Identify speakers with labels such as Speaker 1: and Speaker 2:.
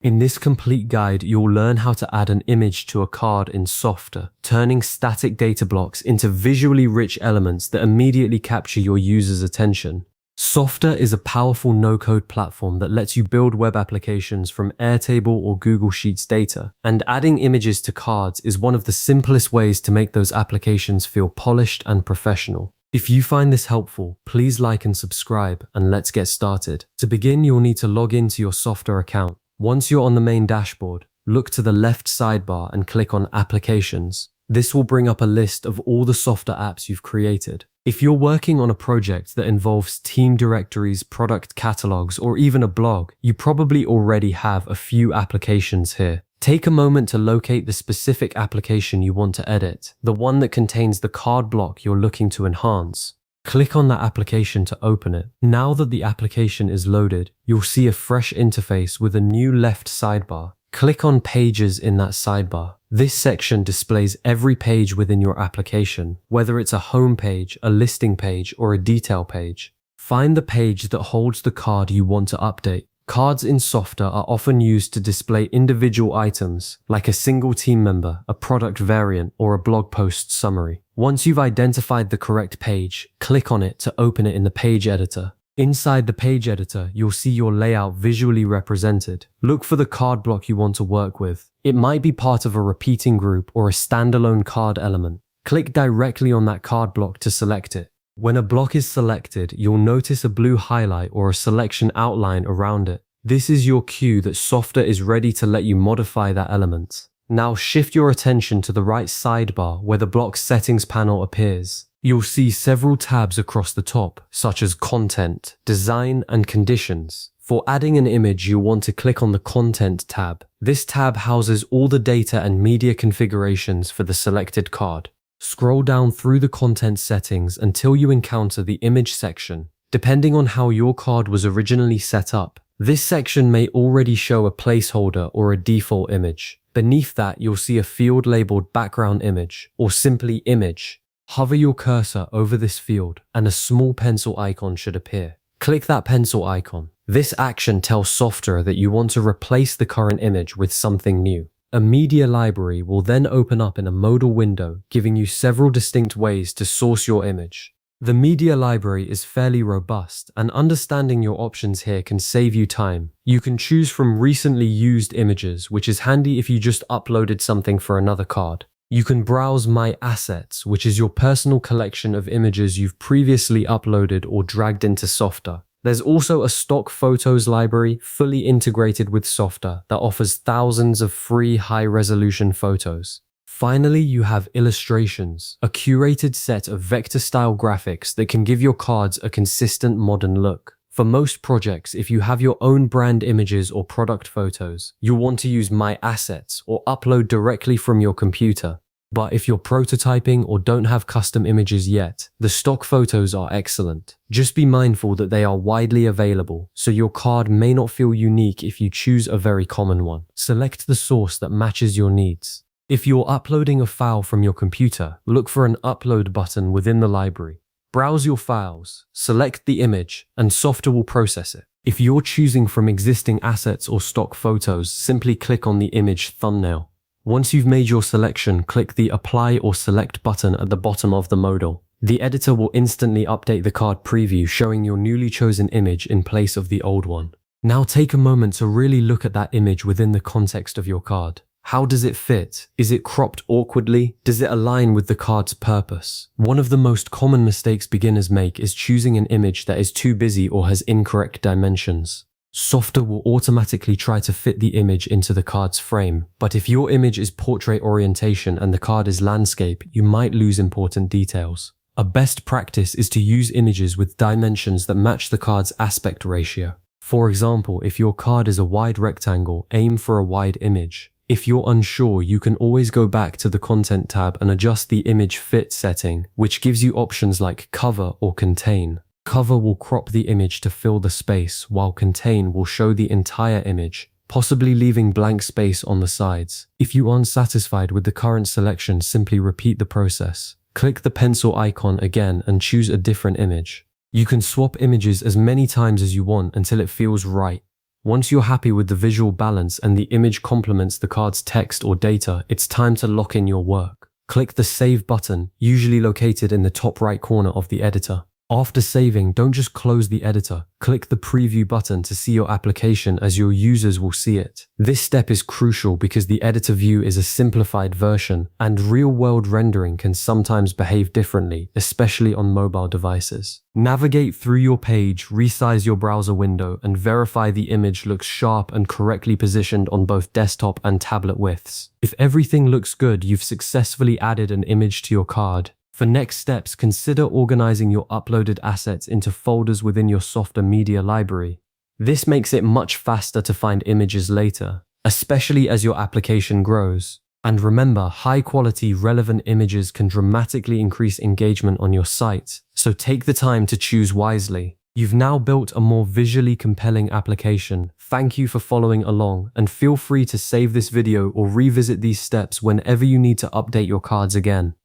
Speaker 1: In this complete guide, you'll learn how to add an image to a card in Softr, turning static data blocks into visually rich elements that immediately capture your user's attention. Softr is a powerful no-code platform that lets you build web applications from Airtable or Google Sheets data, and adding images to cards is one of the simplest ways to make those applications feel polished and professional. If you find this helpful, please like and subscribe, and let's get started. To begin, you'll need to log into your Softr account. Once you're on the main dashboard, look to the left sidebar and click on Applications. This will bring up a list of all the Softr apps you've created. If you're working on a project that involves team directories, product catalogs, or even a blog, you probably already have a few applications here. Take a moment to locate the specific application you want to edit, the one that contains the card block you're looking to enhance. Click on that application to open it. Now that the application is loaded, you'll see a fresh interface with a new left sidebar. Click on Pages in that sidebar. This section displays every page within your application, whether it's a home page, a listing page, or a detail page. Find the page that holds the card you want to update. Cards in Softr are often used to display individual items, like a single team member, a product variant, or a blog post summary. Once you've identified the correct page, click on it to open it in the page editor. Inside the page editor, you'll see your layout visually represented. Look for the card block you want to work with. It might be part of a repeating group or a standalone card element. Click directly on that card block to select it. When a block is selected, you'll notice a blue highlight or a selection outline around it. This is your cue that Softr is ready to let you modify that element. Now shift your attention to the right sidebar where the block settings panel appears. You'll see several tabs across the top, such as Content, Design, and Conditions. For adding an image, you'll want to click on the Content tab. This tab houses all the data and media configurations for the selected card. Scroll down through the content settings until you encounter the image section. Depending on how your card was originally set up, this section may already show a placeholder or a default image. Beneath that, you'll see a field labeled Background Image, or simply Image. Hover your cursor over this field and a small pencil icon should appear. Click that pencil icon. This action tells Softr that you want to replace the current image with something new. A media library will then open up in a modal window, giving you several distinct ways to source your image. The media library is fairly robust, and understanding your options here can save you time. You can choose from recently used images, which is handy if you just uploaded something for another card. You can browse My Assets, which is your personal collection of images you've previously uploaded or dragged into Softr. There's also a stock photos library fully integrated with Softr that offers thousands of free high-resolution photos. Finally, you have Illustrations, a curated set of vector-style graphics that can give your cards a consistent modern look. For most projects, if you have your own brand images or product photos, you'll want to use My Assets or upload directly from your computer. But if you're prototyping or don't have custom images yet, the stock photos are excellent. Just be mindful that they are widely available, so your card may not feel unique if you choose a very common one. Select the source that matches your needs. If you're uploading a file from your computer, look for an Upload button within the library. Browse your files, select the image, and Softr will process it. If you're choosing from existing assets or stock photos, simply click on the image thumbnail. Once you've made your selection, click the Apply or Select button at the bottom of the modal. The editor will instantly update the card preview, showing your newly chosen image in place of the old one. Now take a moment to really look at that image within the context of your card. How does it fit? Is it cropped awkwardly? Does it align with the card's purpose? One of the most common mistakes beginners make is choosing an image that is too busy or has incorrect dimensions. Softr will automatically try to fit the image into the card's frame, but if your image is portrait orientation and the card is landscape, you might lose important details. A best practice is to use images with dimensions that match the card's aspect ratio. For example, if your card is a wide rectangle, aim for a wide image. If you're unsure, you can always go back to the Content tab and adjust the Image Fit setting, which gives you options like Cover or Contain. Cover will crop the image to fill the space, while Contain will show the entire image, possibly leaving blank space on the sides. If you aren't satisfied with the current selection, simply repeat the process. Click the pencil icon again and choose a different image. You can swap images as many times as you want until it feels right. Once you're happy with the visual balance and the image complements the card's text or data, it's time to lock in your work. Click the Save button, usually located in the top right corner of the editor. After saving, don't just close the editor. Click the Preview button to see your application as your users will see it. This step is crucial because the editor view is a simplified version, and real-world rendering can sometimes behave differently, especially on mobile devices. Navigate through your page, resize your browser window, and verify the image looks sharp and correctly positioned on both desktop and tablet widths. If everything looks good, you've successfully added an image to your card. For next steps, consider organizing your uploaded assets into folders within your Softr media library. This makes it much faster to find images later, especially as your application grows. And remember, high-quality, relevant images can dramatically increase engagement on your site, so take the time to choose wisely. You've now built a more visually compelling application. Thank you for following along, and feel free to save this video or revisit these steps whenever you need to update your cards again.